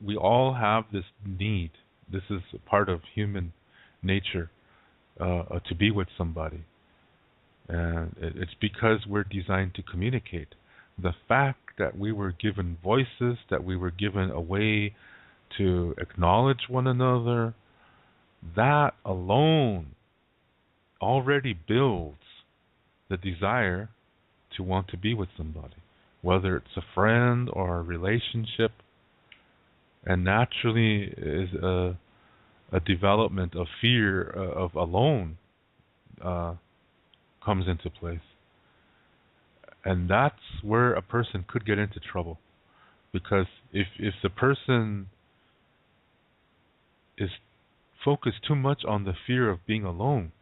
we all have this need. This is a part of human nature, to be with somebody. And it's because we're designed to communicate. The fact that we were given voices, that we were given a way to acknowledge one another, that alone already builds the desire to want to be with somebody, whether it's a friend or a relationship. And naturally is a development of fear of alone comes into place. And that's where a person could get into trouble. Because if the person is focused too much on the fear of being alone,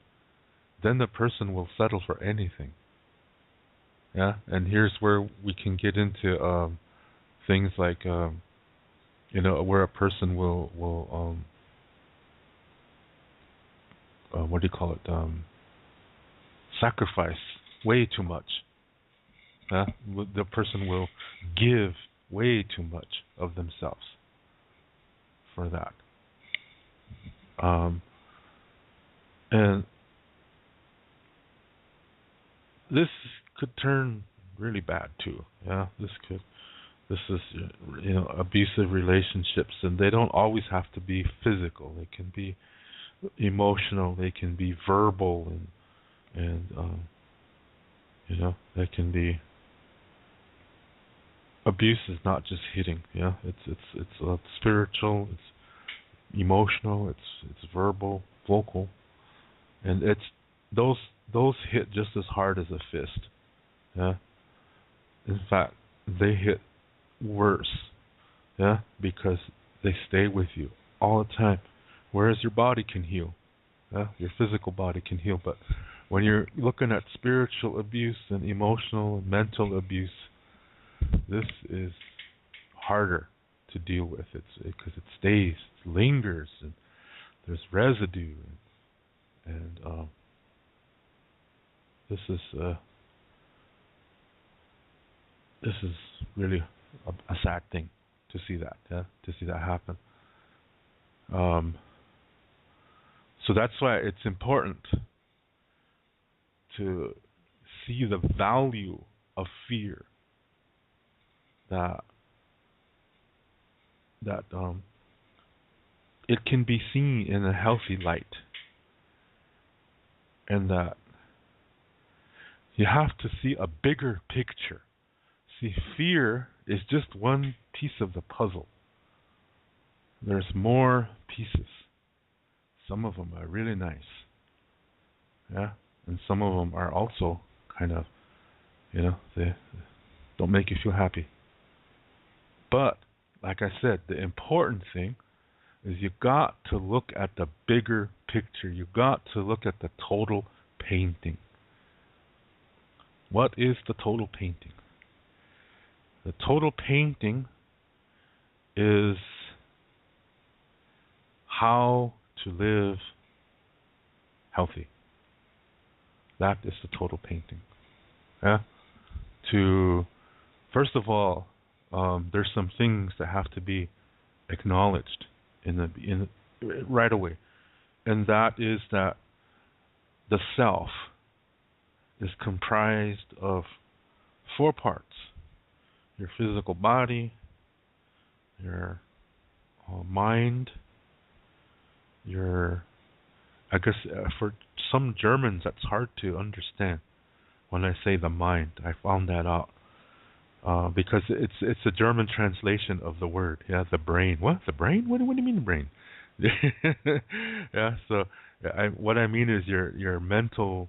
then the person will settle for anything. Yeah, and here's where we can get into things like where a person will what do you call it? Sacrifice way too much. The person will give way too much of themselves for that. And this could turn really bad too. Yeah, this is abusive relationships, and they don't always have to be physical. They can be emotional. They can be verbal, and they can be. Abuse is not just hitting. Yeah, it's spiritual. It's emotional. It's verbal, vocal, and it's those hit just as hard as a fist. Yeah. In fact, they hit worse. Yeah, because they stay with you all the time. Whereas your body can heal. Yeah, your physical body can heal, but when you're looking at spiritual abuse and emotional and mental abuse, this is harder to deal with. It's because it stays, it lingers, and there's residue, and this is really a sad thing to see that. Yeah, to see that happen. So that's why it's important to see the value of fear. That it can be seen in a healthy light, and that you have to see a bigger picture. See, fear is just one piece of the puzzle. There's more pieces. Some of them are really nice, yeah, and some of them are also kind of, they don't make you feel happy. But, like I said, the important thing is you got to look at the bigger picture. You got to look at the total painting. What is the total painting? The total painting is how to live healthy. That is the total painting. Yeah? First of all, there's some things that have to be acknowledged right away, and that is that the self is comprised of 4 parts: your physical body, your mind, I guess for some Germans that's hard to understand when I say the mind. I found that out. Because it's a German translation of the word, yeah, the brain. What, the brain? What do you mean the brain? Yeah, so what I mean is your mental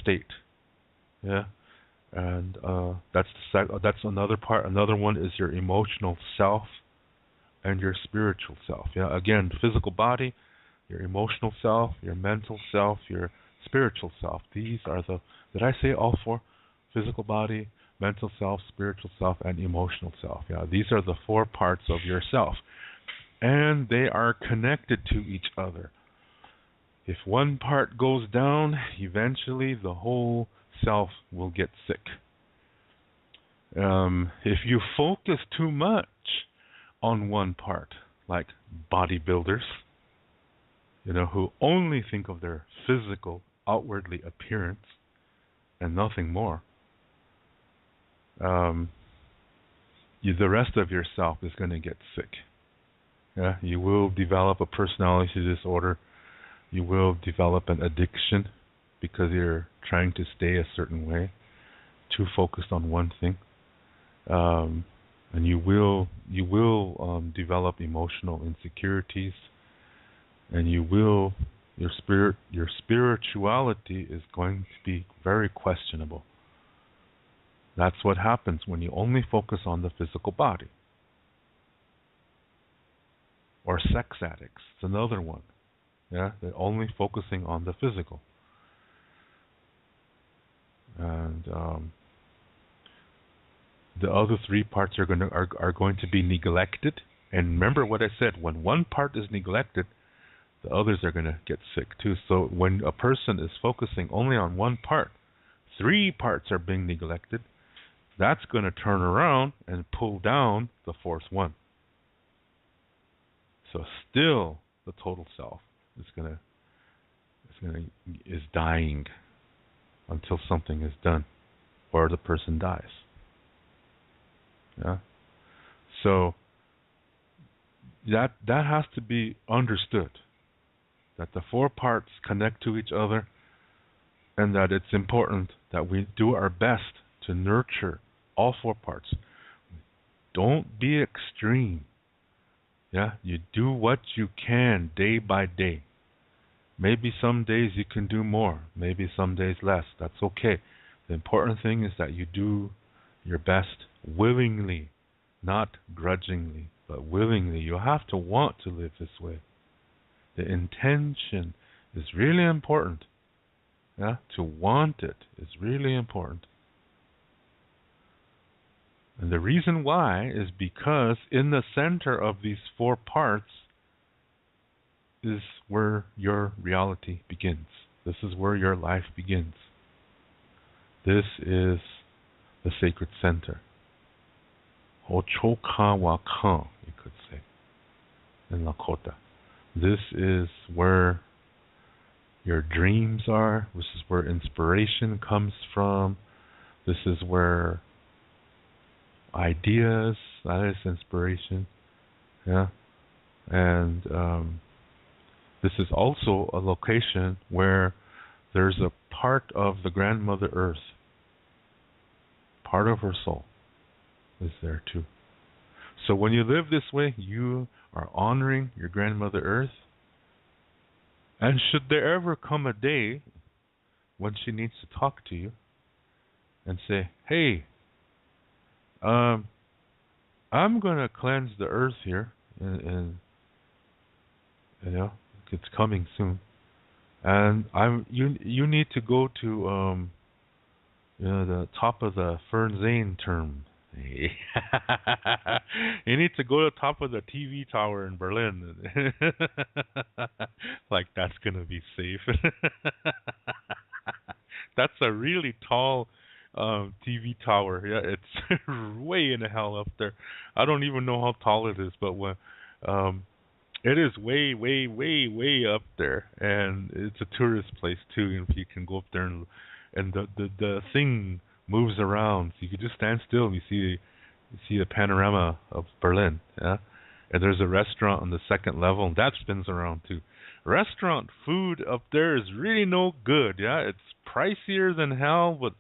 state, yeah, and that's another part. Another one is your emotional self and your spiritual self. Yeah, again, physical body, your emotional self, your mental self, your spiritual self. These are did I say all 4? Physical body, mental self, spiritual self, and emotional self. Yeah, these are the 4 parts of yourself, and they are connected to each other. If one part goes down, eventually the whole self will get sick. If you focus too much on one part, like bodybuilders, who only think of their physical, outwardly appearance and nothing more. The rest of yourself is going to get sick. Yeah, you will develop a personality disorder. You will develop an addiction because you're trying to stay a certain way, too focused on one thing. And you will develop emotional insecurities, and your spirituality is going to be very questionable. That's what happens when you only focus on the physical body. Or sex addicts, it's another one. Yeah, they're only focusing on the physical. And the other three parts are going to be neglected. And remember what I said, when one part is neglected, the others are going to get sick too. So when a person is focusing only on one part, three parts are being neglected, that's going to turn around and pull down the fourth one. So still the total self is dying until something is done or the person dies. Yeah. So that has to be understood, that the four parts connect to each other, and that it's important that we do our best to nurture all four parts. Don't be extreme. Yeah, you do what you can day by day. Maybe some days you can do more, maybe some days less. That's okay. The important thing is that you do your best willingly, not grudgingly, but willingly. You have to want to live this way. The intention is really important. Yeah, to want it is really important. And the reason why is because in the center of these four parts is where your reality begins. This is where your life begins. This is the sacred center. Hochokawakan, you could say, in Lakota. This is where your dreams are. This is where inspiration comes from. This is where ideas, that is inspiration. Yeah. And this is also a location where there's a part of the grandmother earth. Part of her soul is there too. So when you live this way, you are honoring your grandmother earth. And should there ever come a day when she needs to talk to you and say, hey, I'm going to cleanse the earth here, and it's coming soon, and you need to go to the top of the Fernsehen term. You need to go to the top of the TV tower in Berlin. Like that's going to be safe. That's a really tall TV tower. Yeah, it's way in the hell up there. I don't even know how tall it is, but when it is way, way, way, way up there, and it's a tourist place too. And you can go up there and the thing moves around, so you can just stand still and you see the panorama of Berlin. Yeah, and there's a restaurant on the second level, and that spins around too. Restaurant food up there is really no good. Yeah, it's pricier than hell, but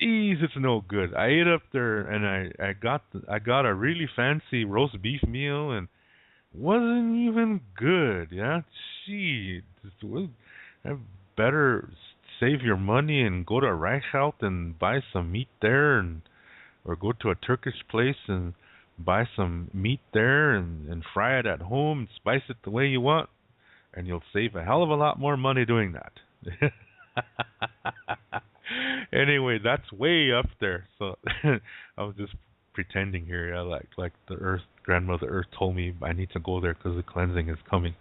geez, it's no good. I ate up there, and I got a really fancy roast beef meal, and wasn't even good. Yeah, gee, I better save your money and go to Reichhout and buy some meat there, or go to a Turkish place and buy some meat there and fry it at home and spice it the way you want, and you'll save a hell of a lot more money doing that. Anyway, that's way up there. So I was just pretending here, yeah, like the Earth, Grandmother Earth told me I need to go there because the cleansing is coming.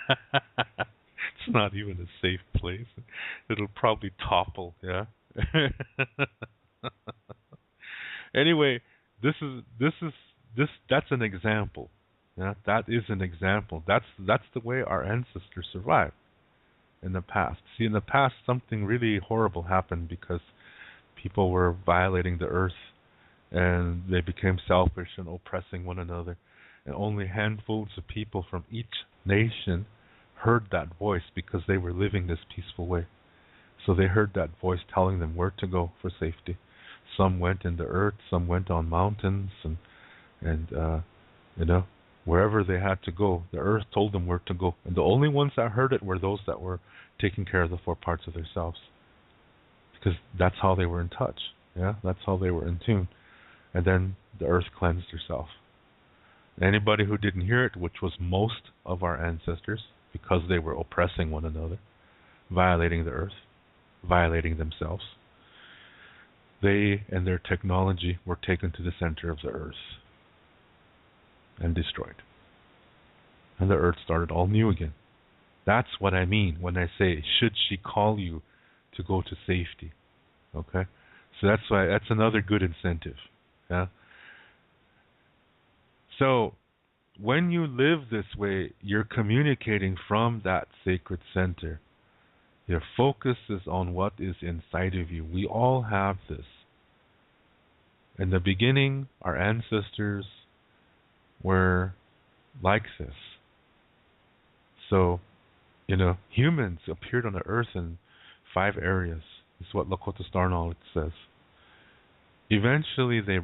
It's not even a safe place. It'll probably topple, yeah. Anyway, this is that's an example. Yeah, that is an example. That's the way our ancestors survived in the past. See, in the past, something really horrible happened because people were violating the earth, and they became selfish and oppressing one another. And only handfuls of people from each nation heard that voice because they were living this peaceful way. So they heard that voice telling them where to go for safety. Some went in the earth, some went on mountains, and you know, wherever they had to go, the earth told them where to go. And the only ones that heard it were those that were taking care of the four parts of themselves, because that's how they were in touch. Yeah, that's how they were in tune. And then the earth cleansed herself. Anybody who didn't hear it, which was most of our ancestors, because they were oppressing one another, violating the earth, violating themselves, they and their technology were taken to the center of the earth and destroyed. And the earth started all new again. That's what I mean when I say, should she call you to go to safety? Okay? So that's another good incentive. Yeah? So when you live this way, you're communicating from that sacred center. Your focus is on what is inside of you. We all have this. In the beginning, our ancestors were like this. So, you know, humans appeared on the earth in 5 areas. This is what Lakota Star Knowledge says. Eventually, they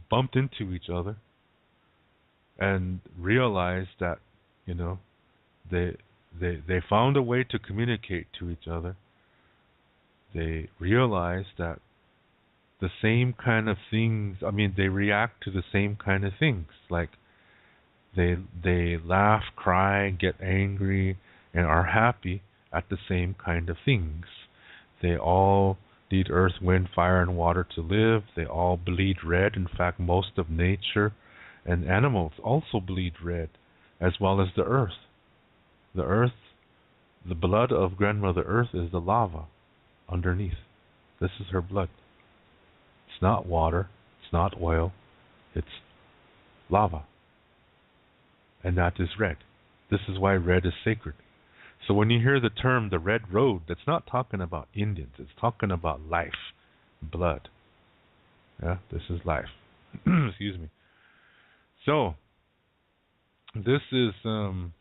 bumped into each other and realized that, you know, they found a way to communicate to each other. They realized that the same kind of things, I mean, they react to the same kind of things. Like, they laugh, cry, get angry, and are happy at the same kind of things. They all need earth, wind, fire, and water to live. They all bleed red. In fact, most of nature and animals also bleed red, as well as the earth. The earth, the blood of Grandmother Earth is the lava underneath. This is her blood. It's not water. It's not oil. It's lava. And that is red. This is why red is sacred. So when you hear the term the Red Road, that's not talking about Indians. It's talking about life, blood. Yeah, this is life. Excuse me. So this is the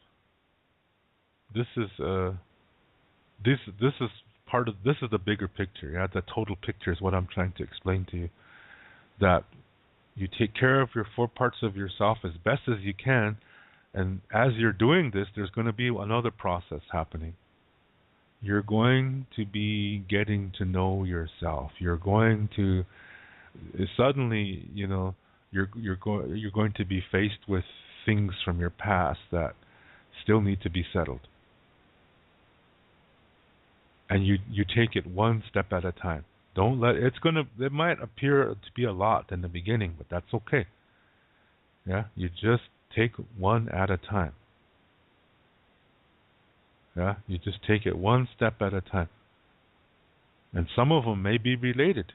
bigger picture. Yeah, the total picture is what I'm trying to explain to you. That you take care of your 4 parts of yourself as best as you can, and as you're doing this, there's going to be another process happening. You're going to be getting to know yourself. You're going to suddenly, you know, you're going to be faced with things from your past that still need to be settled. And you take it one step at a time. Don't let it might appear to be a lot in the beginning, but that's okay. Yeah, you just take one at a time. Yeah, you just take it one step at a time. And some of them may be related.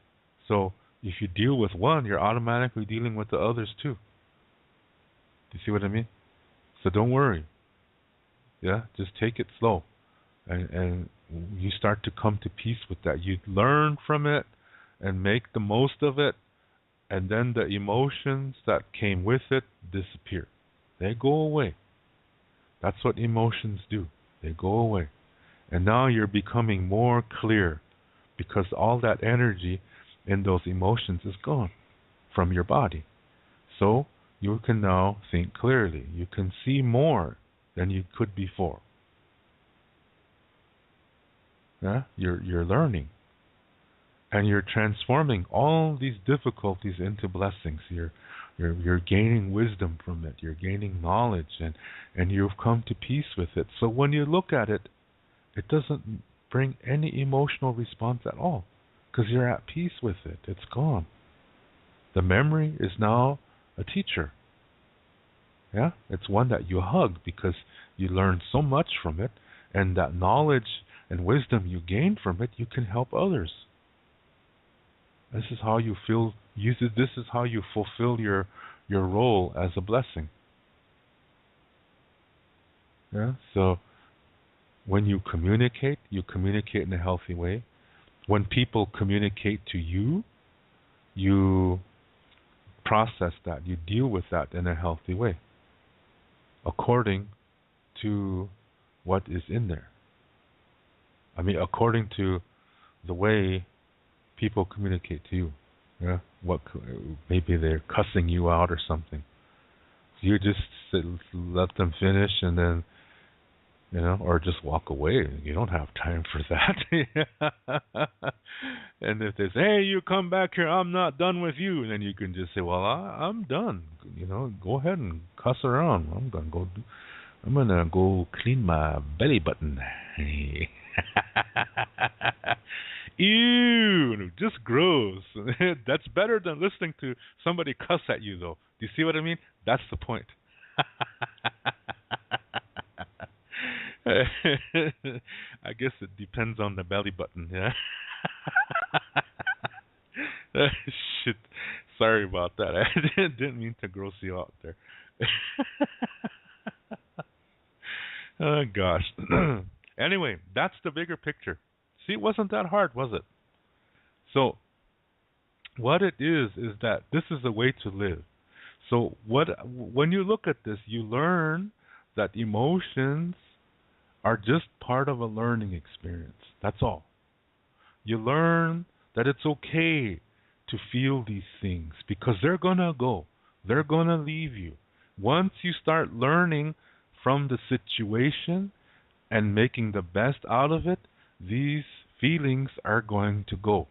So if you deal with one, you're automatically dealing with the others too. Do you see what I mean? So don't worry. Yeah, just take it slow. And you start to come to peace with that. You learn from it and make the most of it, and then the emotions that came with it disappear. They go away. That's what emotions do. They go away. And now you're becoming more clear because all that energy in those emotions is gone from your body. So you can now think clearly. You can see more than you could before. Yeah? You're learning. And you're transforming all these difficulties into blessings. You're gaining wisdom from it. You're gaining knowledge, and you've come to peace with it. So when you look at it, it doesn't bring any emotional response at all, because you're at peace with it. It's gone. The memory is now a teacher. Yeah, it's one that you hug because you learn so much from it, and that knowledge and wisdom you gain from it, you can help others. This is how you feel. This is how you fulfill your your role as a blessing. Yeah. So when you communicate in a healthy way. When people communicate to you, you process that, you deal with that in a healthy way, according to what is in there. I mean, according to the way people communicate to you. Yeah, maybe they're cussing you out or something. You just let them finish, and then or just walk away. You don't have time for that. And if they say, "Hey, you come back here, I'm not done with you," and then you can just say, "Well, I'm done. Go ahead and cuss around. I'm gonna go clean my belly button." Ew, just gross. That's better than listening to somebody cuss at you, though. Do you see what I mean? That's the point. I guess it depends on the belly button, yeah. Shit, sorry about that. I didn't mean to gross you out there. Oh gosh. Anyway, that's the bigger picture. See, it wasn't that hard, was it? So, what it is that this is the way to live. So, when you look at this, you learn that emotions are just part of a learning experience. That's all. You learn that it's okay to feel these things because they're going to go. They're going to leave you. Once you start learning from the situation and making the best out of it, these feelings are going to go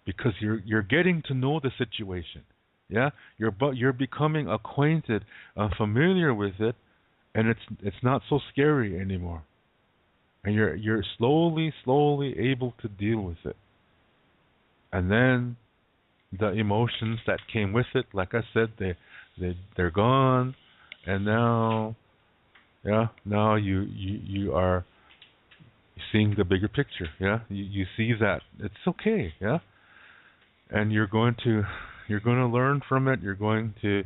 because you're getting to know the situation. Yeah, you're becoming acquainted, familiar with it, and it's not so scary anymore. And you're slowly able to deal with it. And then the emotions that came with it, like I said, they're gone, and now you are seeing the bigger picture. Yeah, you see that it's okay. Yeah, and you're going to learn from it. You're going to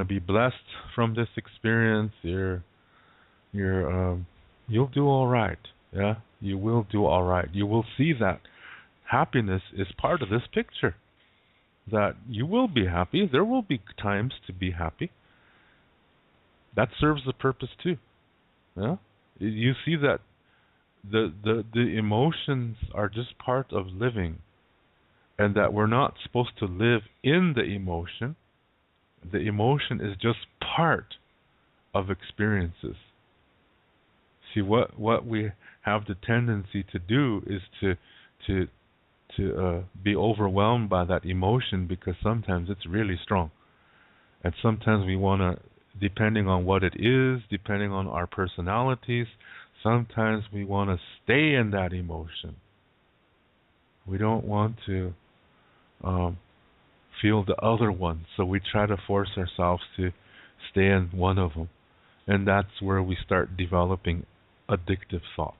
be blessed from this experience. You'll do all right. Yeah, you will do all right. You will see that happiness is part of this picture. That you will be happy. There will be times to be happy. That serves the purpose too. Yeah, you see that the emotions are just part of living, and that we're not supposed to live in the emotion. The emotion is just part of experiences. See, what we have the tendency to do is to be overwhelmed by that emotion because sometimes it's really strong, and sometimes we want to, depending on what it is, depending on our personalities, sometimes we want to stay in that emotion. We don't want to feel the other one, so we try to force ourselves to stay in one of them, and that's where we start developing addictive thoughts,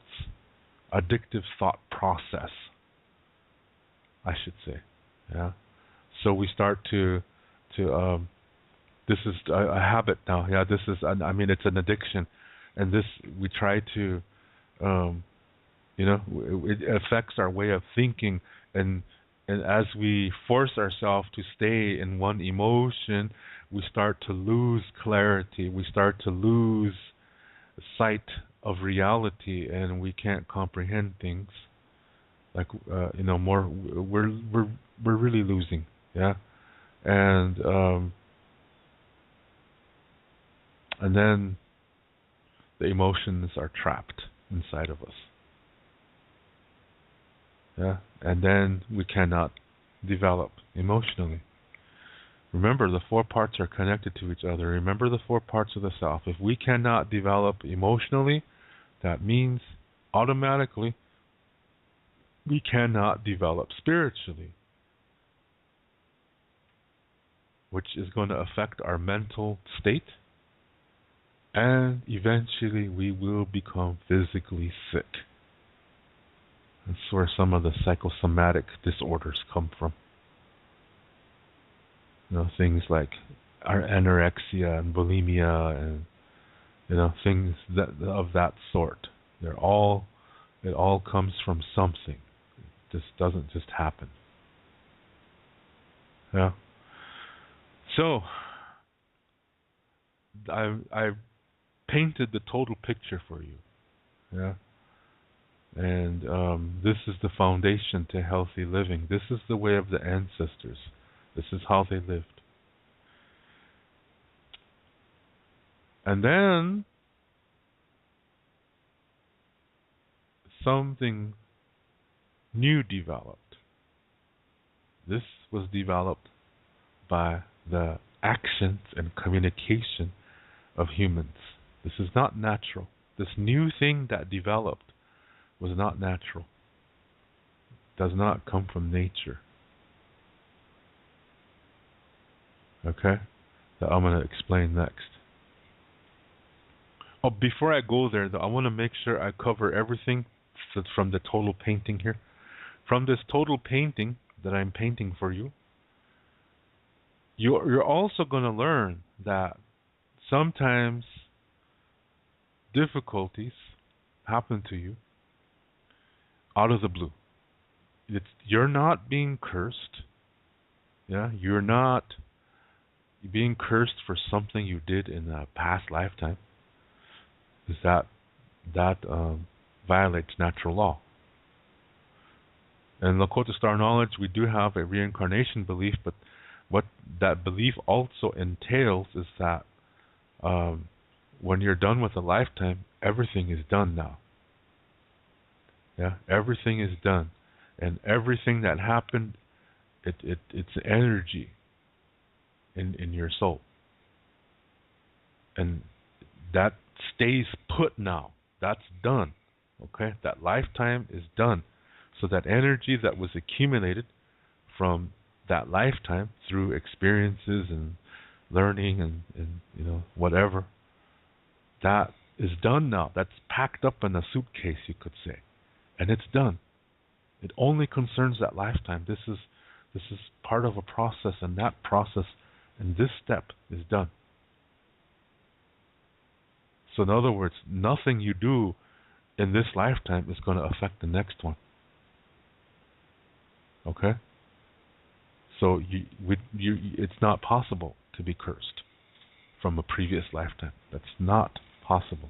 addictive thought process, I should say. Yeah. So we start to this is a habit now. Yeah, this is it's an addiction, and this we try to it affects our way of thinking, and as we force ourselves to stay in one emotion, we start to lose clarity. We start to lose sight of reality, and we can't comprehend things. Like more we're really losing. Yeah, and then the emotions are trapped inside of us. Yeah, and then we cannot develop emotionally. Remember, the four parts are connected to each other. Remember the four parts of the self. If we cannot develop emotionally, that means automatically we cannot develop spiritually, which is going to affect our mental state, and eventually we will become physically sick. That's where some of the psychosomatic disorders come from. Things like anorexia and bulimia and things that of that sort. It all comes from something. This doesn't just happen. Yeah. So I painted the total picture for you. Yeah. And this is the foundation to healthy living. This is the way of the ancestors. This is how they lived. And then something new developed. This was developed by the actions and communication of humans. This is not natural. This new thing that developed was not natural. It does not come from nature. Okay? That I'm going to explain next. Oh, before I go there, though, I want to make sure I cover everything from the total painting here. From this total painting that I'm painting for you, you're also going to learn that sometimes difficulties happen to you out of the blue. You're not being cursed. Yeah, you're not being cursed for something you did in a past lifetime. Because that violates natural law. In Lakota Star Knowledge, we do have a reincarnation belief, but what that belief also entails is that when you're done with a lifetime, everything is done now. Yeah, everything is done, and everything that happened, it's energy in your soul, and that stays put now. That's done. Okay, that lifetime is done. So that energy that was accumulated from that lifetime through experiences and learning and whatever, that is done now. That's packed up in a suitcase, you could say, and it's done. It only concerns that lifetime. This is part of a process, and that process and this step is done. So in other words, nothing you do in this lifetime is going to affect the next one. Okay? So it's not possible to be cursed from a previous lifetime. That's not possible.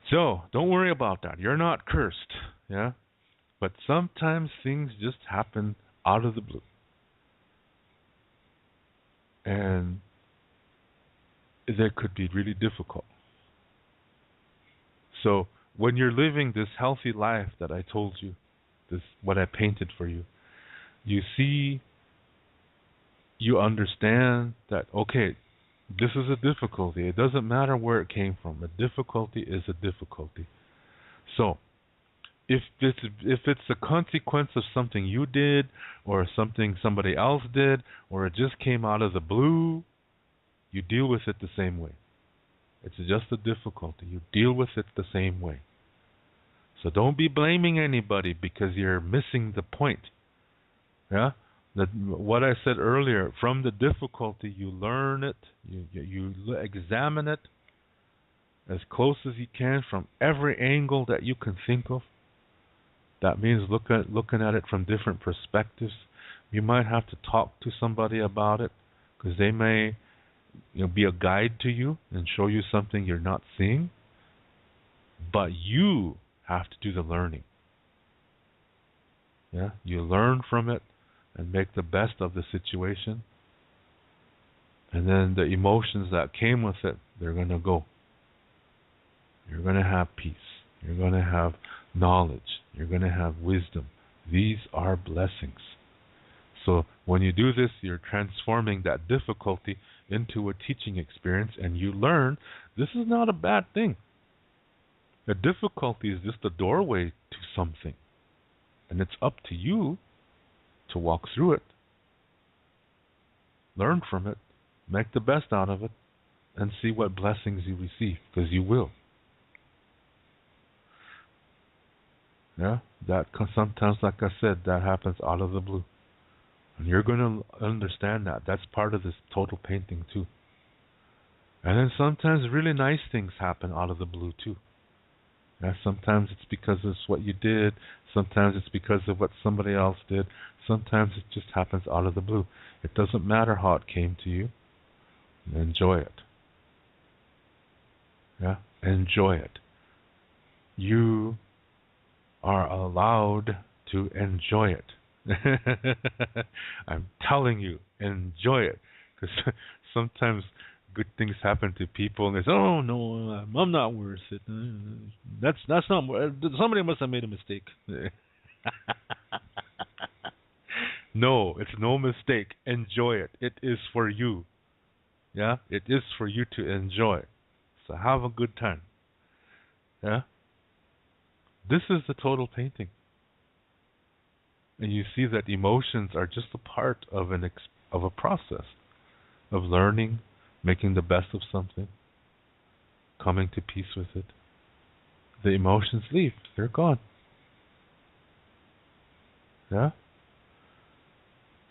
So don't worry about that. You're not cursed. Yeah? But sometimes things just happen out of the blue. And they could be really difficult. So when you're living this healthy life that I told you, this what I painted for you, you see, you understand that, okay, this is a difficulty. It doesn't matter where it came from. A difficulty is a difficulty. So if it's a consequence of something you did or something somebody else did or it just came out of the blue, you deal with it the same way. It's just a difficulty. You deal with it the same way. So don't be blaming anybody because you're missing the point. Yeah? What I said earlier, from the difficulty you learn it, you examine it as close as you can from every angle that you can think of. That means looking at it from different perspectives. You might have to talk to somebody about it because they may be a guide to you and show you something you're not seeing. But you have to do the learning. Yeah, you learn from it and make the best of the situation. And then the emotions that came with it, they're going to go. You're going to have peace. You're going to have knowledge. You're going to have wisdom. These are blessings. So when you do this, you're transforming that difficulty into a teaching experience, and you learn this is not a bad thing. The difficulty is just a doorway to something. And it's up to you to walk through it, learn from it, make the best out of it, and see what blessings you receive, because you will. Yeah, that sometimes, like I said, that happens out of the blue. And you're going to understand that. That's part of this total painting too. And then sometimes really nice things happen out of the blue too. Yeah, sometimes it's because of what you did. Sometimes it's because of what somebody else did. Sometimes it just happens out of the blue. It doesn't matter how it came to you. Enjoy it. Yeah, enjoy it. You are allowed to enjoy it. I'm telling you, enjoy it. Because sometimes good things happen to people and they say, "Oh no, I'm not worth it. That's not. Somebody must have made a mistake." No, it's no mistake. Enjoy it. It is for you. Yeah, it is for you to enjoy. So have a good time. Yeah. This is the total painting. And you see that emotions are just a part of of a process of learning, making the best of something, coming to peace with it. The emotions leave. They're gone. Yeah?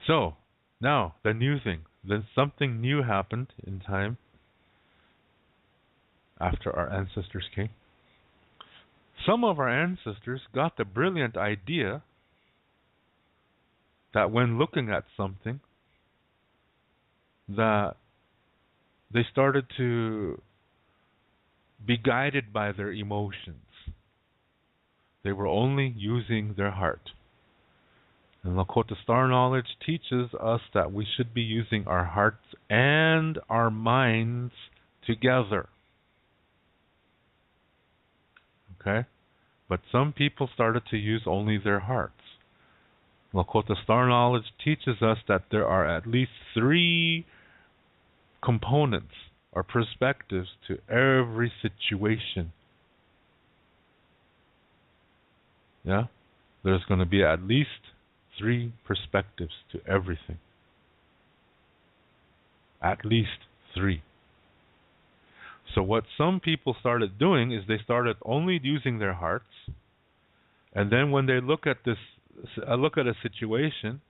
So, now, the new thing. Then something new happened in time after our ancestors came. Some of our ancestors got the brilliant idea that when looking at something, that they started to be guided by their emotions. They were only using their heart. And Lakota Star Knowledge teaches us that we should be using our hearts and our minds together. Okay? But some people started to use only their hearts. Lakota Star Knowledge teaches us that there are at least 3 components or perspectives to every situation. Yeah? There's going to be at least 3 perspectives to everything. At least 3. So what some people started doing is they started only using their hearts, and then when they look at a situation,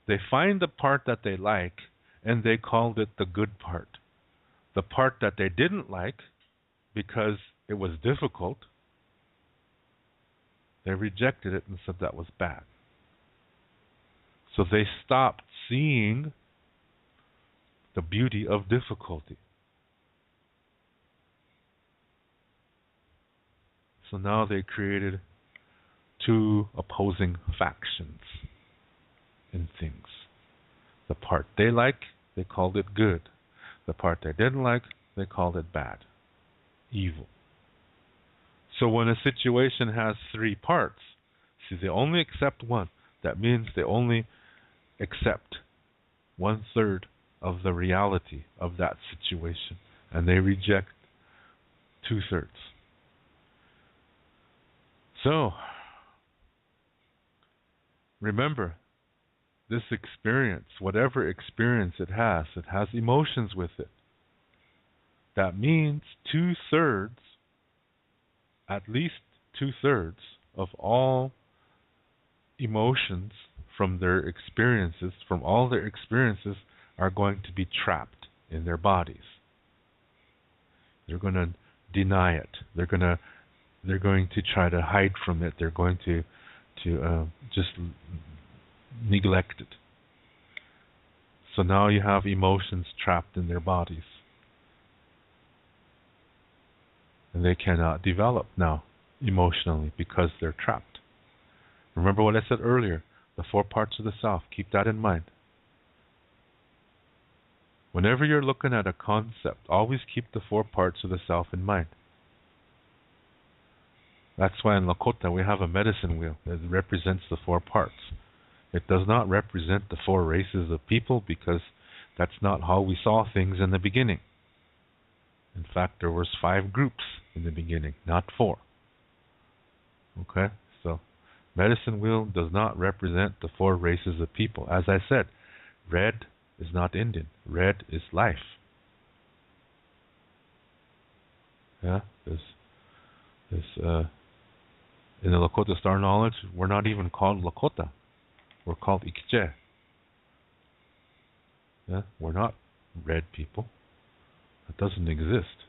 they find the part that they like, and they called it the good part. The part that they didn't like, because it was difficult, they rejected it and said that was bad. So they stopped seeing the beauty of difficulty. So now they created 2 opposing factions in things. The part they like, they called it good. The part they didn't like, they called it bad, evil. So when a situation has 3 parts, see, they only accept one. That means they only accept 1/3 of the reality of that situation, and they reject 2/3. So, remember, this experience, whatever experience it has emotions with it. That means 2/3, at least 2/3 of all emotions from all their experiences are going to be trapped in their bodies. They're going to deny it. They're going to try to hide from it. They're going to just neglect it. So now you have emotions trapped in their bodies. And they cannot develop now emotionally because they're trapped. Remember what I said earlier, the 4 parts of the self. Keep that in mind. Whenever you're looking at a concept, always keep the 4 parts of the self in mind. That's why in Lakota we have a medicine wheel that represents the 4 parts. It does not represent the 4 races of people because that's not how we saw things in the beginning. In fact, there was 5 groups in the beginning, not 4. Okay? So, medicine wheel does not represent the 4 races of people. As I said, red is not Indian. Red is life. Yeah? In the Lakota Star Knowledge, we're not even called Lakota. We're called Ikche. Yeah? We're not red people. That doesn't exist.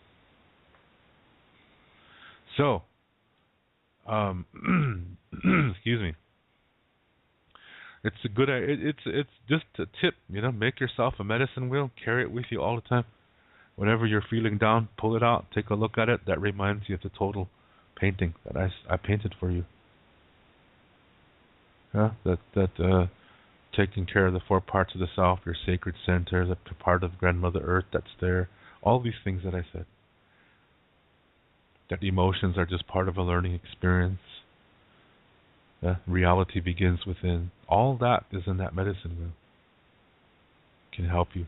So, excuse me. It's a good. It's just a tip. Make yourself a medicine wheel. Carry it with you all the time. Whenever you're feeling down, pull it out. Take a look at it. That reminds you of the total painting that I painted for you. Yeah, that taking care of the 4 parts of the self, your sacred center, the part of Grandmother Earth that's there. All these things that I said. That emotions are just part of a learning experience. Reality begins within. All that is in that medicine wheel. Can help you.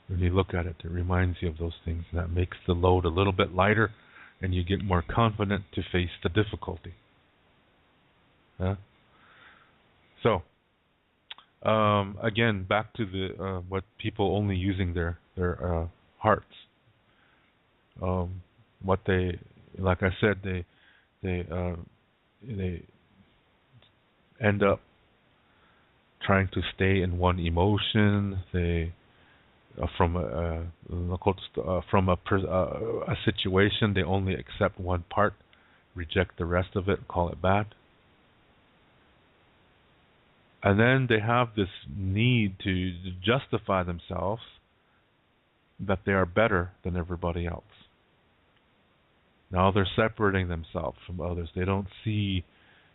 When you look at it, it reminds you of those things. And that makes the load a little bit lighter, and you get more confident to face the difficulty. So, again, back to the what people only using their hearts. What they, like I said, they end up trying to stay in one emotion. They from a situation, they only accept one part, reject the rest of it, call it bad. And then they have this need to justify themselves that they are better than everybody else. Now they're separating themselves from others. They don't see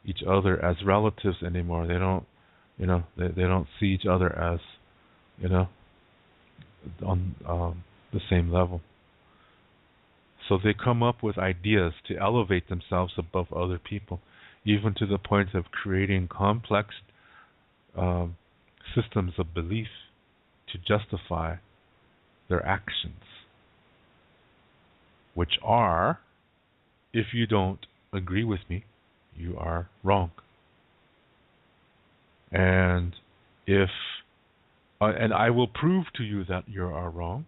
each other as relatives anymore. They don't, they don't see each other as, on the same level. So they come up with ideas to elevate themselves above other people, even to the point of creating complex systems of belief to justify their actions, which are, if you don't agree with me, you are wrong. And and I will prove to you that you are wrong.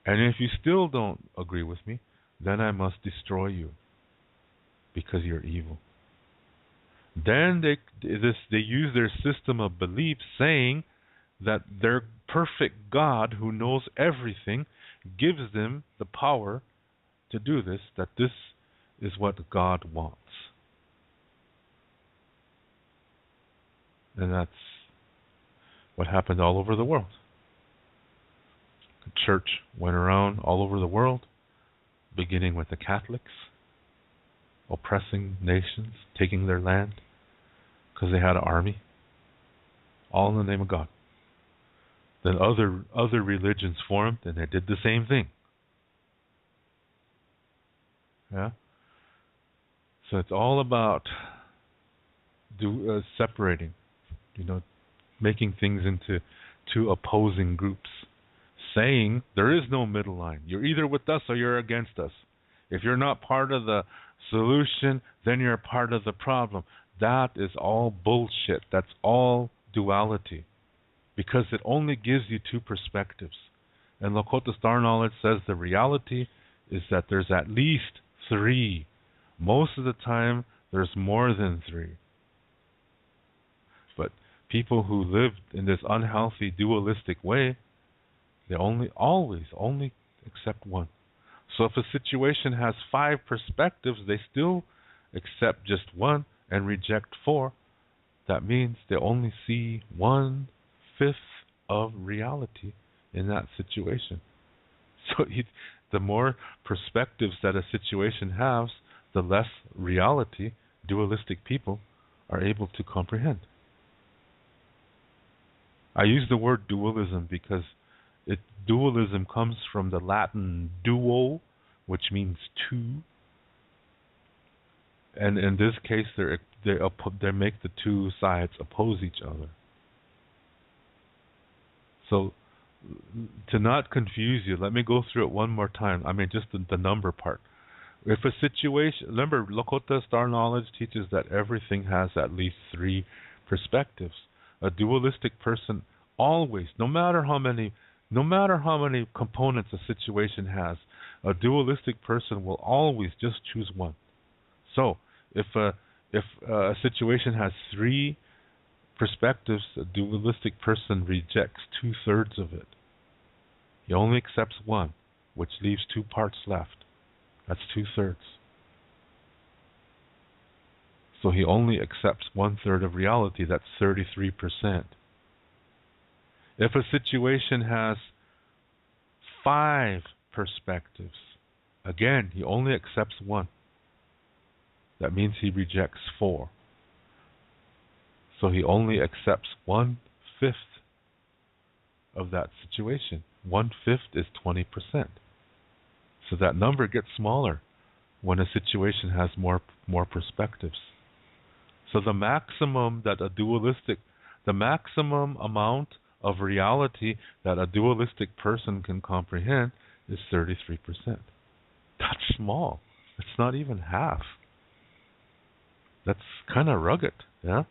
And if you still don't agree with me, then I must destroy you because you're evil. Then they use their system of belief, saying that their perfect God, who knows everything, gives them the power to do this, that this is what God wants. And that's what happened all over the world. The church went around all over the world, beginning with the Catholics, oppressing nations, taking their land, because they had an army, all in the name of God. Then other religions formed, and they did the same thing. Yeah. So it's all about separating, making things into two opposing groups, saying there is no middle line. You're either with us or you're against us. If you're not part of the solution, then you're part of the problem. That is all bullshit. That's all duality, because it only gives you two perspectives. And Lakota Star Knowledge says the reality is that there's at least three. Most of the time, there's more than three. But people who live in this unhealthy dualistic way, they always only accept one. So if a situation has 5 perspectives, they still accept just one and reject 4. That means they only see 1/5 of reality in that situation. So the more perspectives that a situation has, the less reality dualistic people are able to comprehend. I use the word dualism because dualism comes from the Latin duo, which means two. And in this case, they make the two sides oppose each other. So, to not confuse you, let me go through it one more time. I mean, just the number part. If a situation, remember, Lakota Star Knowledge teaches that everything has at least 3 perspectives. A dualistic person always, no matter how many components a situation has, a dualistic person will always just choose one. So, if a situation has 3 perspectives, a dualistic person rejects 2/3 of it. He only accepts one, which leaves 2 parts left. That's 2/3. So he only accepts 1/3 of reality. That's 33%. If a situation has 5 perspectives, again, he only accepts 1. That means he rejects 4. So he only accepts 1/5 of that situation. 1/5 is 20%. So that number gets smaller when a situation has more perspectives. So the maximum amount of reality that a dualistic person can comprehend is 33%. That's small. It's not even half. That's kind of rugged, yeah.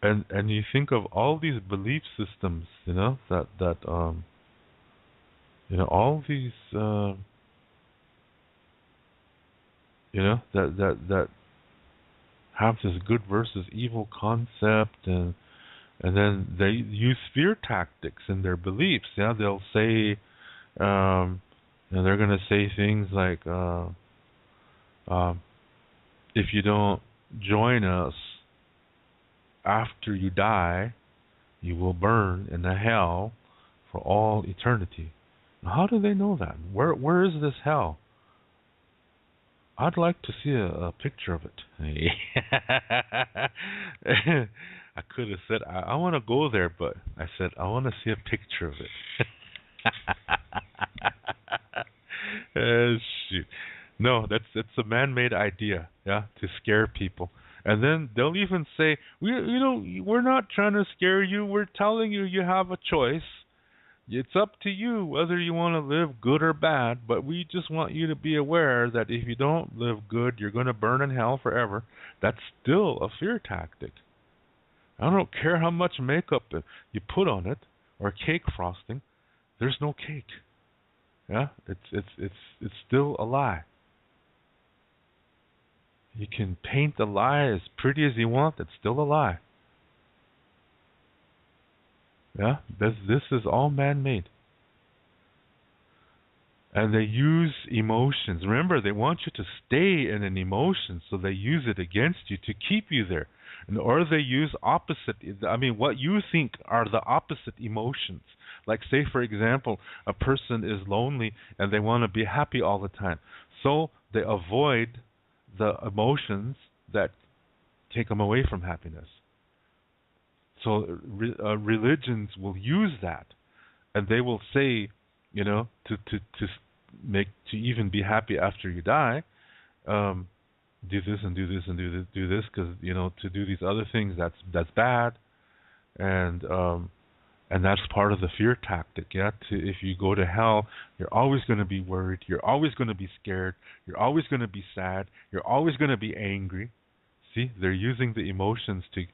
And you think of all these belief systems, that all these that have this good versus evil concept, and then they use fear tactics in their beliefs. Yeah, they'll say, they're going to say things like, if you don't join us after you die, you will burn in the hell for all eternity. Now, how do they know that? Where is this hell? I'd like to see a picture of it. I could have said, I want to go there, but I said, I want to see a picture of it. Shoot. No, it's a man-made idea, yeah, to scare people. And then they'll even say, we're not trying to scare you. We're telling you you have a choice. It's up to you whether you want to live good or bad, but we just want you to be aware that if you don't live good, you're going to burn in hell forever. That's still a fear tactic. I don't care how much makeup you put on it or cake frosting. There's no cake. Yeah, it's still a lie. You can paint the lie as pretty as you want. It's still a lie. Yeah, this is all man-made. And they use emotions. Remember, they want you to stay in an emotion, so they use it against you to keep you there. Or they use what you think are the opposite emotions. Like, say, for example, a person is lonely and they want to be happy all the time. So they avoid the emotions that take them away from happiness. So religions will use that, and they will say, to even be happy after you die, do this and do this and do this, because to do these other things that's bad, and that's part of the fear tactic. Yeah, if you go to hell, you're always going to be worried, you're always going to be scared, you're always going to be sad, you're always going to be angry. See, they're using the emotions to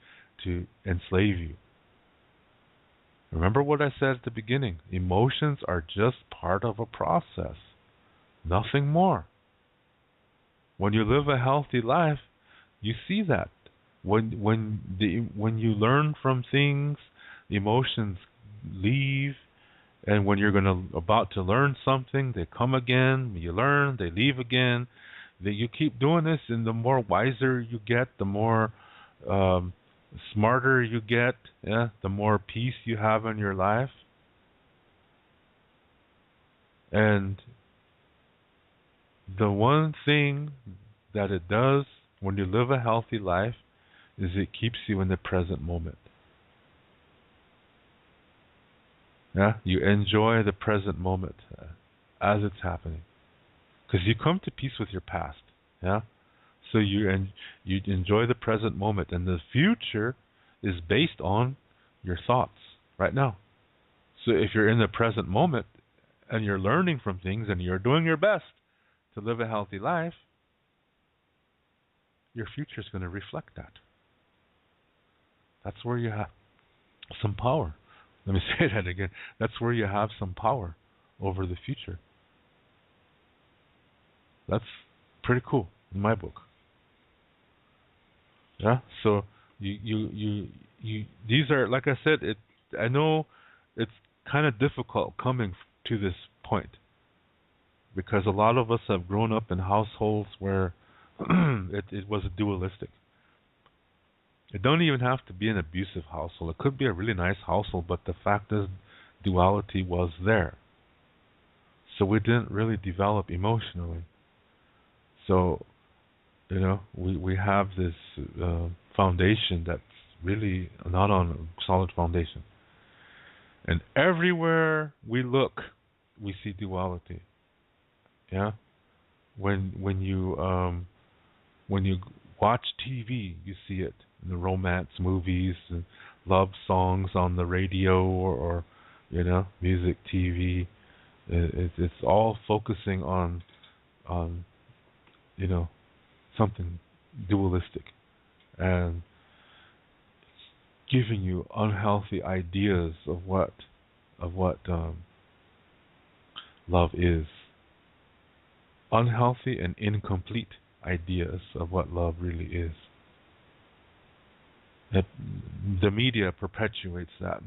enslave you. Remember what I said at the beginning. Emotions are just part of a process. Nothing more. When you live a healthy life, you see that. When you learn from things, the emotions leave, and when you're about to learn something, they come again, you learn, they leave again. You keep doing this, and the more wiser you get, the more smarter you get, yeah, the more peace you have in your life. And the one thing that it does when you live a healthy life is it keeps you in the present moment. Yeah, you enjoy the present moment as it's happening, because you come to peace with your past. Yeah. So you enjoy the present moment, and the future is based on your thoughts right now. So if you're in the present moment and you're learning from things and you're doing your best to live a healthy life, your future is going to reflect that. That's where you have some power. Let me say that again. That's where you have some power over the future. That's pretty cool in my book. Yeah, so you these are, like I said, I know it's kind of difficult coming to this point because a lot of us have grown up in households where it was dualistic. It don't even have to be an abusive household. It could be a really nice household, but the fact is, duality was there. So we didn't really develop emotionally. So, we have this foundation that's really not on a solid foundation. And everywhere we look, we see duality. Yeah, when you watch TV, you see it in the romance movies and love songs on the radio or music, TV. It's all focusing on something dualistic and giving you unhealthy ideas of what love is. Unhealthy and incomplete ideas of what love really is. The media perpetuates that,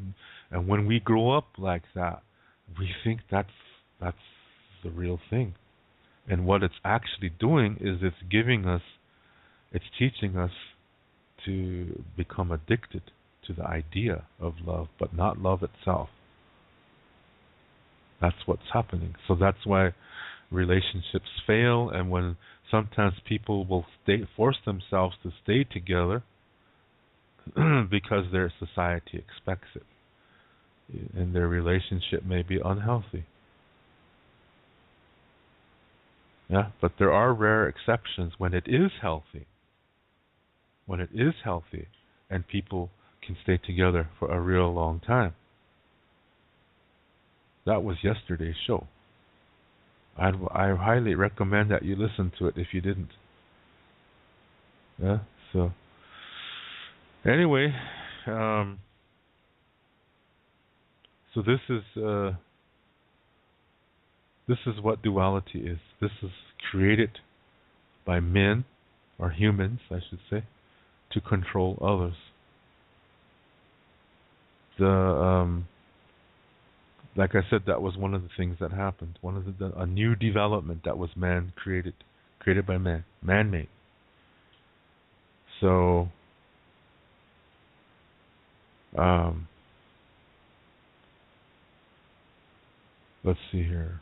and when we grow up like that, we think that's the real thing. And what it's actually doing is it's teaching us to become addicted to the idea of love, but not love itself. That's what's happening. So that's why relationships fail, and when sometimes people will force themselves to stay together because their society expects it, and their relationship may be unhealthy. Yeah, but there are rare exceptions when it is healthy. When it is healthy, and people can stay together for a real long time. That was yesterday's show. I highly recommend that you listen to it if you didn't. Yeah. So anyway, so this is what duality is. This is created by men, or humans, I should say, to control others. Like I said, that was one of the things that happened. One of a new development that was created by man, man-made. So, let's see here.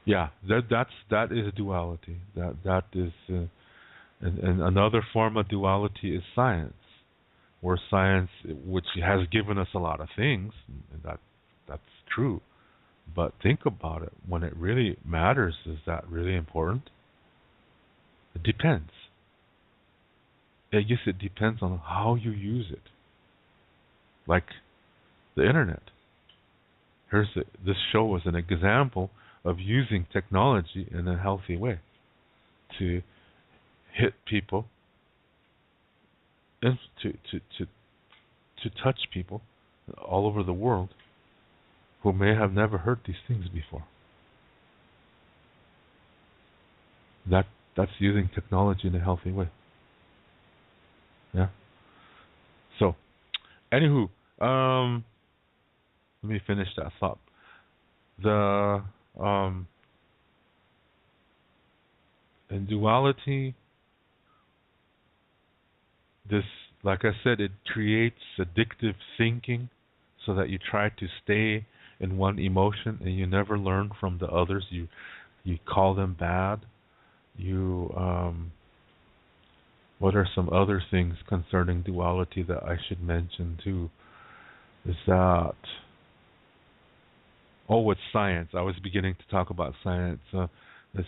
Yeah, that is duality. That is, and another form of duality is science, where science, which has given us a lot of things, and that's true. But think about it. When it really matters, is that really important? It depends. I guess it depends on how you use it. Like the internet. This show is an example of using technology in a healthy way to hit people, and to touch people all over the world who may have never heard these things before. That's using technology in a healthy way. Yeah. So, anywho, let me finish that thought. In duality, this, like I said, it creates addictive thinking, so that you try to stay in one emotion and you never learn from the others. You call them bad. What are some other things concerning duality that I should mention too? Is that it's science. I was beginning to talk about science. The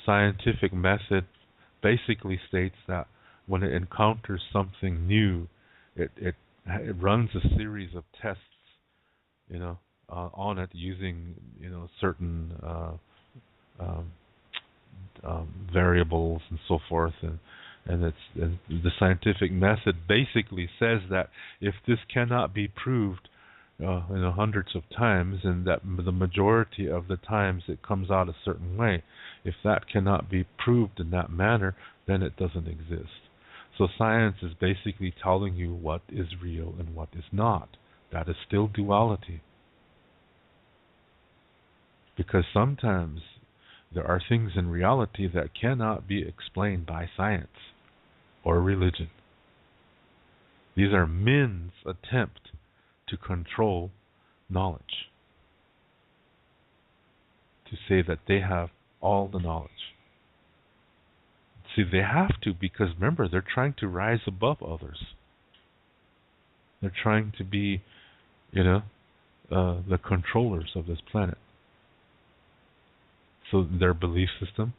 scientific method basically states that when it encounters something new, it runs a series of tests, on it using certain variables and so forth, and the scientific method basically says that if this cannot be proved hundreds of times, and that the majority of the times it comes out a certain way, if that cannot be proved in that manner, then it doesn't exist. So science is basically telling you what is real and what is not. That is still duality. Because sometimes there are things in reality that cannot be explained by science or religion. These are men's attempt to control knowledge, to say that they have all the knowledge. See, they have to, because remember, they're trying to rise above others. They're trying to be, the controllers of this planet. So their belief system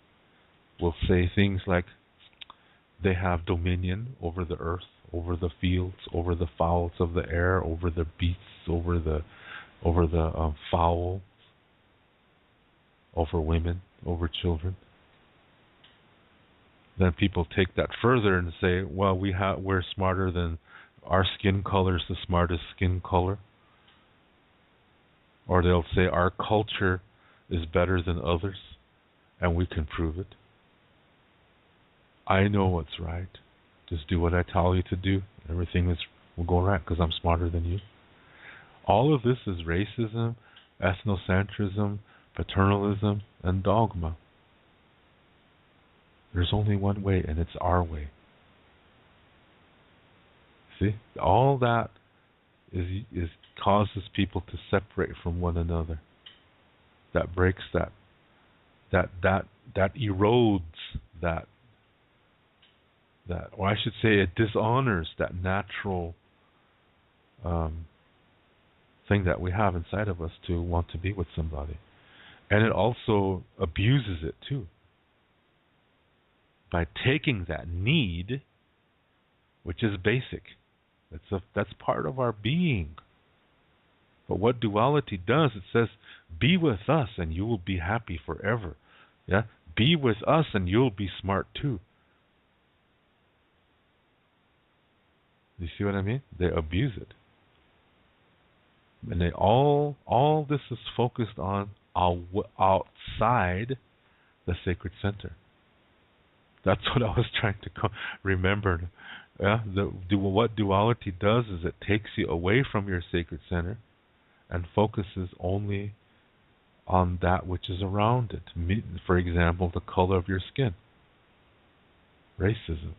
will say things like they have dominion over the earth, over the fields, over the fowls of the air, over the beasts, over the fowl, over women, over children. Then people take that further and say, well, we're smarter than our skin color is the smartest skin color. Or they'll say our culture is better than others, and we can prove it. I know what's right. Just do what I tell you to do. Everything will go right because I'm smarter than you. All of this is racism, ethnocentrism, paternalism, and dogma. There's only one way, and it's our way. See? All that is causes people to separate from one another. That breaks that erodes that, or I should say it dishonors that natural thing that we have inside of us to want to be with somebody. And it also abuses it too. By taking that need, which is basic. That's part of our being. But what duality does, it says, be with us and you will be happy forever. Yeah? Be with us and you'll be smart too. You see what I mean? They abuse it. And they all this is focused on outside the sacred center. That's what I was trying to remember. Yeah? What duality does is it takes you away from your sacred center and focuses only on that which is around it. For example, the color of your skin. Racism.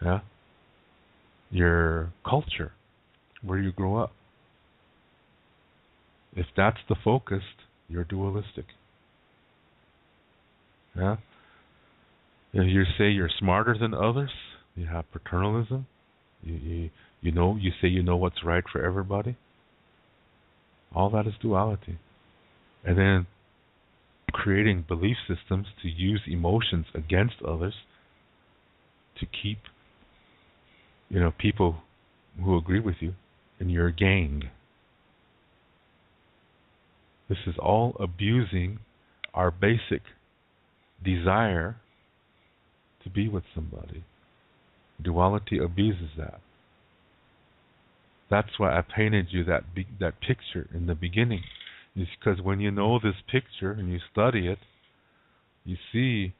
Yeah? Your culture, where you grow up. If that's the focus, you're dualistic. Yeah? If you say you're smarter than others, you have paternalism. You say you know what's right for everybody. All that is duality. And then creating belief systems to use emotions against others to keep, people who agree with you in your gang. This is all abusing our basic desire to be with somebody. Duality abuses that. That's why I painted you that picture in the beginning. It's because when you know this picture and you study it, you see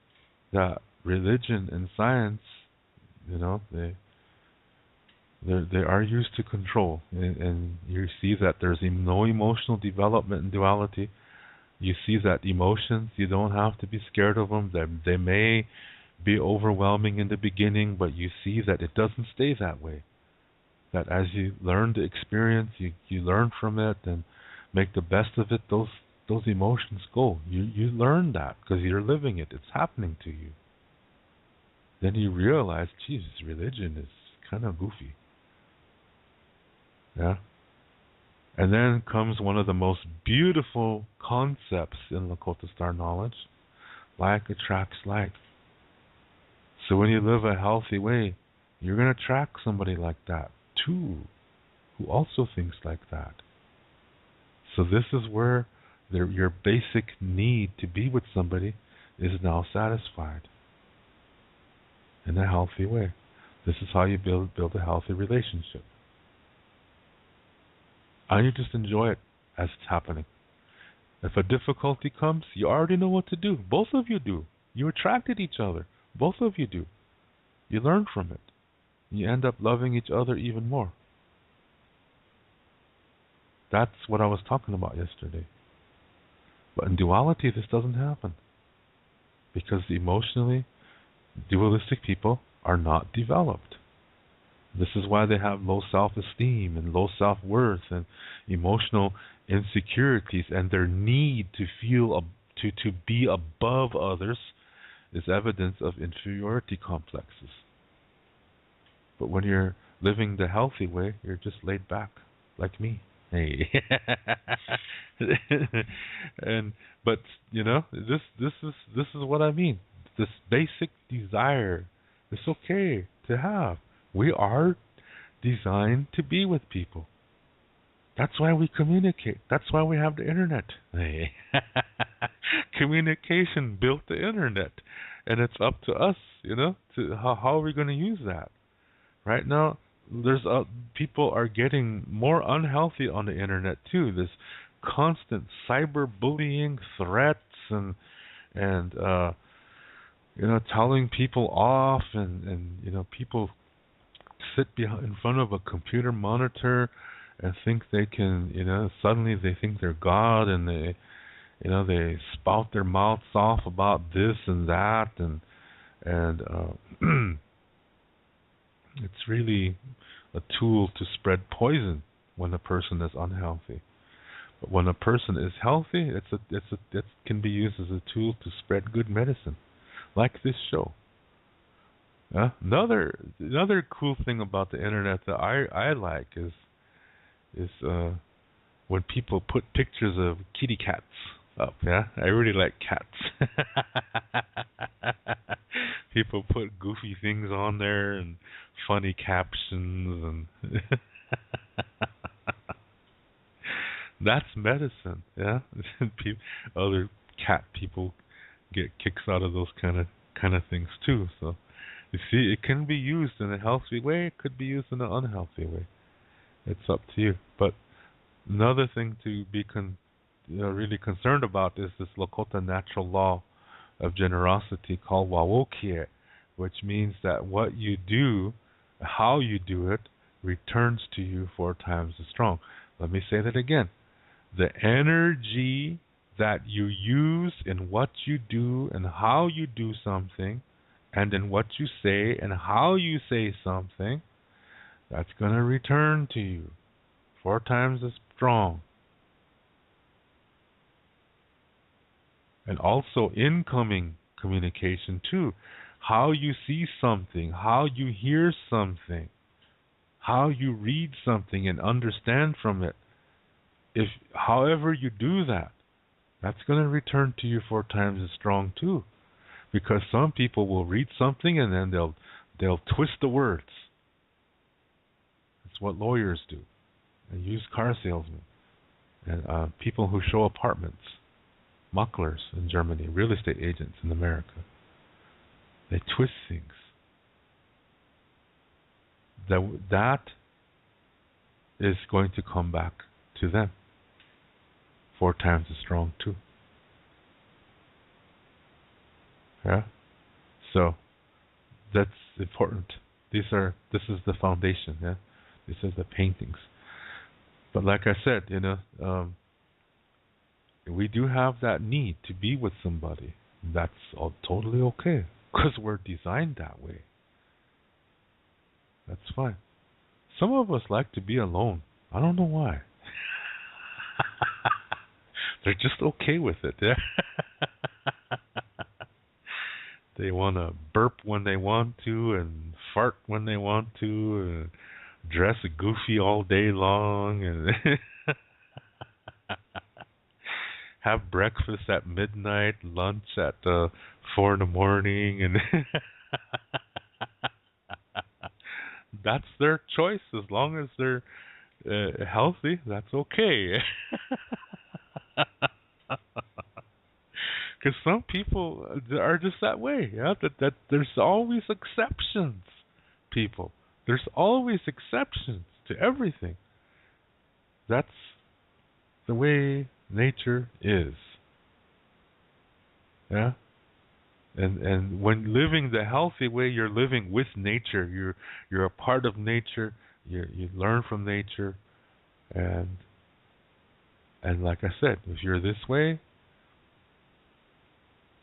that religion and science, they are used to control, and you see that there's no emotional development in duality. You see that emotions, you don't have to be scared of them. They may be overwhelming in the beginning, but you see that it doesn't stay that way. That as you learn the experience, you learn from it and make the best of it. Those emotions go. You learn that because you're living it. It's happening to you. Then you realize, Jesus, religion is kind of goofy. Yeah. And then comes one of the most beautiful concepts in Lakota Star knowledge. Like attracts like. So when you live a healthy way, you're going to attract somebody like that too, who also thinks like that. So this is where your basic need to be with somebody is now satisfied in a healthy way. This is how you build a healthy relationship. And you just enjoy it as it's happening. If a difficulty comes, you already know what to do. Both of you do. You attracted each other. Both of you do. You learn from it. You end up loving each other even more. That's what I was talking about yesterday. But in duality, this doesn't happen. Because emotionally, dualistic people are not developed. This is why they have low self-esteem and low self-worth and emotional insecurities, and their need to feel to be above others is evidence of inferiority complexes. But when you're living the healthy way, you're just laid back, like me. Hey, and but this is what I mean. This basic desire, it's okay to have. We are designed to be with people. That's why we communicate. That's why we have the internet. Hey. Communication built the internet, and it's up to us, to how are we going to use that? Right now, there's people are getting more unhealthy on the internet too. This constant cyberbullying, threats, and telling people off, and people sit in front of a computer monitor and think they can, suddenly they think they're God, and they spout their mouths off about this and that, and it's really a tool to spread poison when a person is unhealthy. But when a person is healthy, it can be used as a tool to spread good medicine, like this show. Another cool thing about the internet that I like is when people put pictures of kitty cats up. Yeah, I really like cats. People put goofy things on there and funny captions, and that's medicine. Yeah, other cat people get kicks out of those kind of things too. So you see, it can be used in a healthy way. It could be used in an unhealthy way. It's up to you. But another thing to be really concerned about is this Lakota natural law of generosity called Wawokie, which means that what you do, how you do it, returns to you 4 times as strong. Let me say that again. The energy that you use in what you do and how you do something, and in what you say and how you say something, that's going to return to you 4 times as strong. And also incoming communication too. How you see something, how you hear something, how you read something and understand from it. If however you do that, that's going to return to you 4 times as strong too. Because some people will read something and then they'll twist the words. That's what lawyers do. And used car salesmen and people who show apartments. Maklers in Germany, real estate agents in America. They twist things. That is going to come back to them 4 times as strong too. Yeah? So that's important. This is the foundation, yeah? This is the paintings. But like I said, we do have that need to be with somebody. That's all totally okay, because we're designed that way. That's fine. Some of us like to be alone. I don't know why. They're just okay with it. Yeah? They want to burp when they want to and fart when they want to and dress goofy all day long and have breakfast at midnight, lunch at 4 in the morning, and that's their choice. As long as they're healthy, that's okay. Because some people are just that way. Yeah, that there's always exceptions. People, there's always exceptions to everything. That's the way nature is. Yeah? And when living the healthy way, you're living with nature. You're a part of nature. You learn from nature, and like I said, if you're this way,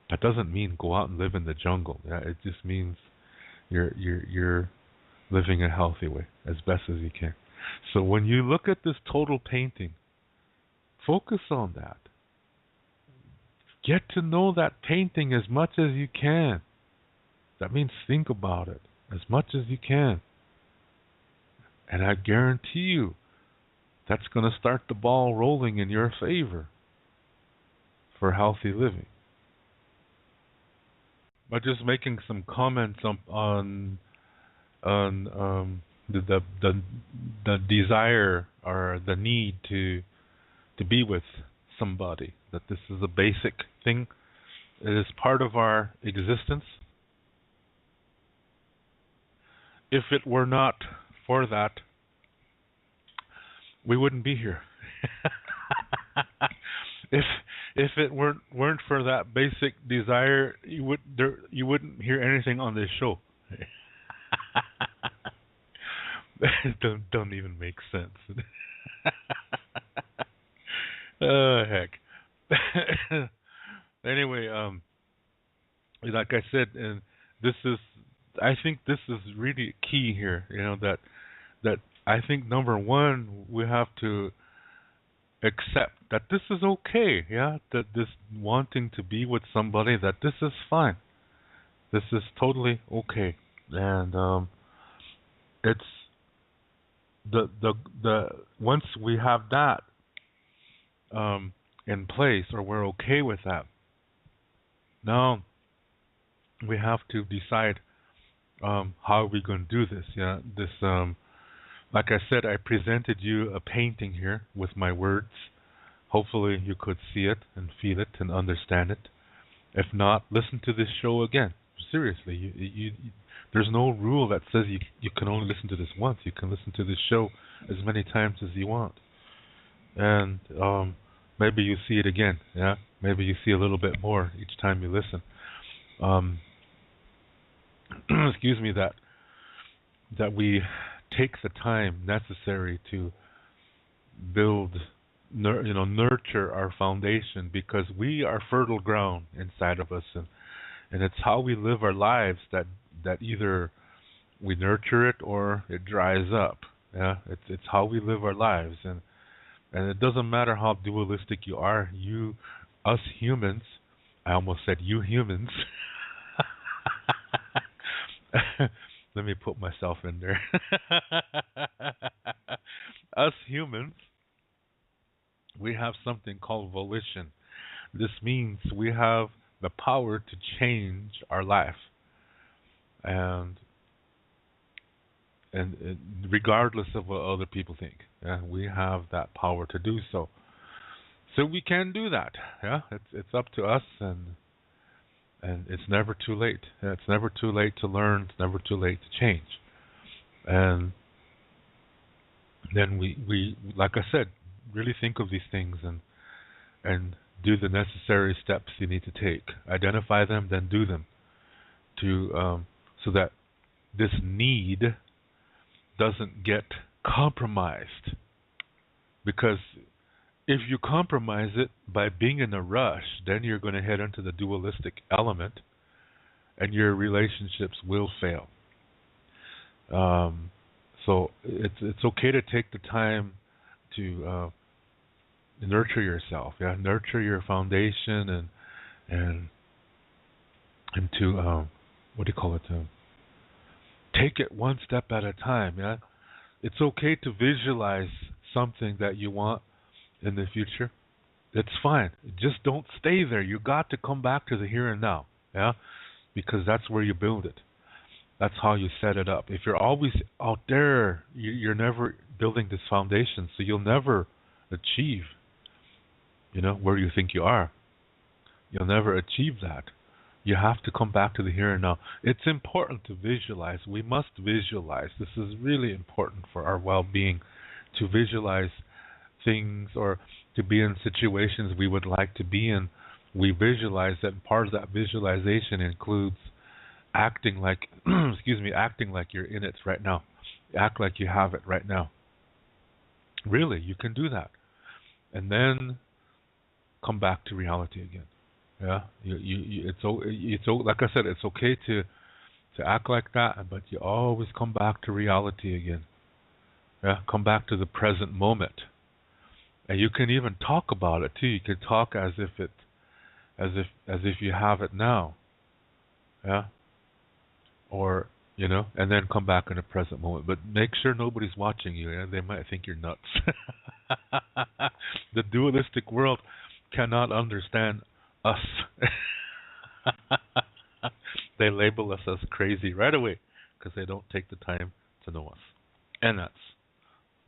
that doesn't mean go out and live in the jungle. Yeah, it just means you're living a healthy way as best as you can. So when you look at this total painting, focus on that. Get to know that painting as much as you can. That means think about it as much as you can. And I guarantee you, that's going to start the ball rolling in your favor for healthy living. But just making some comments on the desire or the need to be with somebody. That this is a basic thing. It is part of our existence. If it were not for that, we wouldn't be here. If it weren't for that basic desire, you wouldn't hear anything on this show. Don't even make sense. Heck. Anyway, like I said, and I think this is really key here. You know that I think number one, we have to accept that this is okay. Yeah, that this wanting to be with somebody, that this is fine. This is totally okay, and it's the once we have that in place, or we're okay with that, now we have to decide how are we going to do this. Yeah, this like I said, I presented you a painting here with my words. Hopefully you could see it and feel it and understand it. If not, listen to this show again. Seriously, you there's no rule that says you can only listen to this once. You can listen to this show as many times as you want. And maybe you see it again. Yeah, maybe you see a little bit more each time you listen. Excuse me, that we take the time necessary to build, nurture our foundation, because we are fertile ground inside of us, and it's how we live our lives that either we nurture it or it dries up. Yeah, it's how we live our lives, and it doesn't matter how dualistic you are. Us humans, I almost said you humans. Let me put myself in there. Us humans, we have something called volition. This means we have the power to change our life, and regardless of what other people think, we have that power to do so. So we can do that. Yeah, it's up to us, and it's never too late. It's never too late to learn. It's never too late to change. And then we like I said, really think of these things and do the necessary steps you need to take. Identify them, then do them, to so that this need doesn't get compromised. Because if you compromise it by being in a rush, then you're going to head into the dualistic element, and your relationships will fail. So it's okay to take the time to nurture yourself, nurture your foundation, and to what do you call it? Take it one step at a time. Yeah, it's okay to visualize something that you want in the future. It's fine. Just don't stay there. You got to come back to the here and now. Yeah, because that's where you build it. That's how you set it up. If you're always out there, you're never building this foundation, so you'll never achieve, where you think you are. You'll never achieve that. You have to come back to the here and now. It's important to visualize. We must visualize. This is really important for our well-being, to visualize things, or to be in situations we would like to be in, We visualize that, and part of that visualization includes acting like, acting like you're in it right now. Act like you have it right now. Really, you can do that, and then come back to reality again. Yeah, like I said, it's okay to act like that, but you always come back to reality again. Yeah, come back to the present moment, and you can even talk about it too. You can talk as if you have it now. Yeah, or and then come back in the present moment. But make sure nobody's watching you, and they might think you're nuts. The dualistic world cannot understand us. They label us as crazy right away because they don't take the time to know us. And that's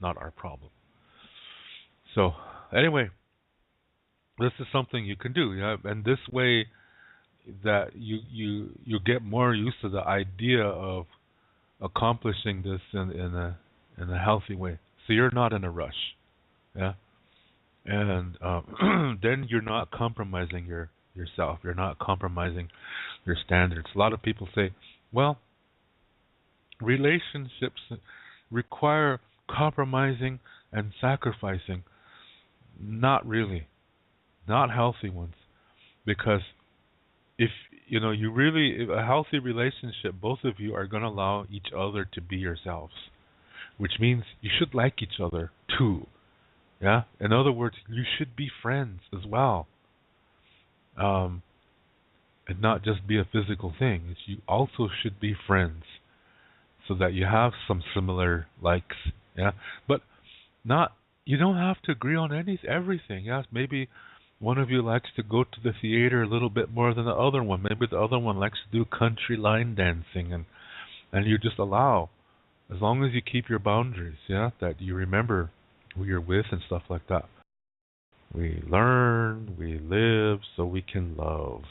not our problem. So, anyway, this is something you can do. Yeah? And this way that you get more used to the idea of accomplishing this in a healthy way. So you're not in a rush. Yeah? And then you're not compromising yourself. You're not compromising your standards. A lot of people say, well, relationships require compromising and sacrificing. Not really. Not healthy ones. Because if a healthy relationship, both of you are going to allow each other to be yourselves, which means you should like each other too. Yeah? In other words, you should be friends as well. And not just be a physical thing. You also should be friends so that you have some similar likes. Yeah? But you don't have to agree on everything. Yes, maybe one of you likes to go to the theater a little bit more than the other one. Maybe the other one likes to do country line dancing, and you just allow, as long as you keep your boundaries, yeah, that you remember who you're with and stuff like that. We learn, we live, so we can love.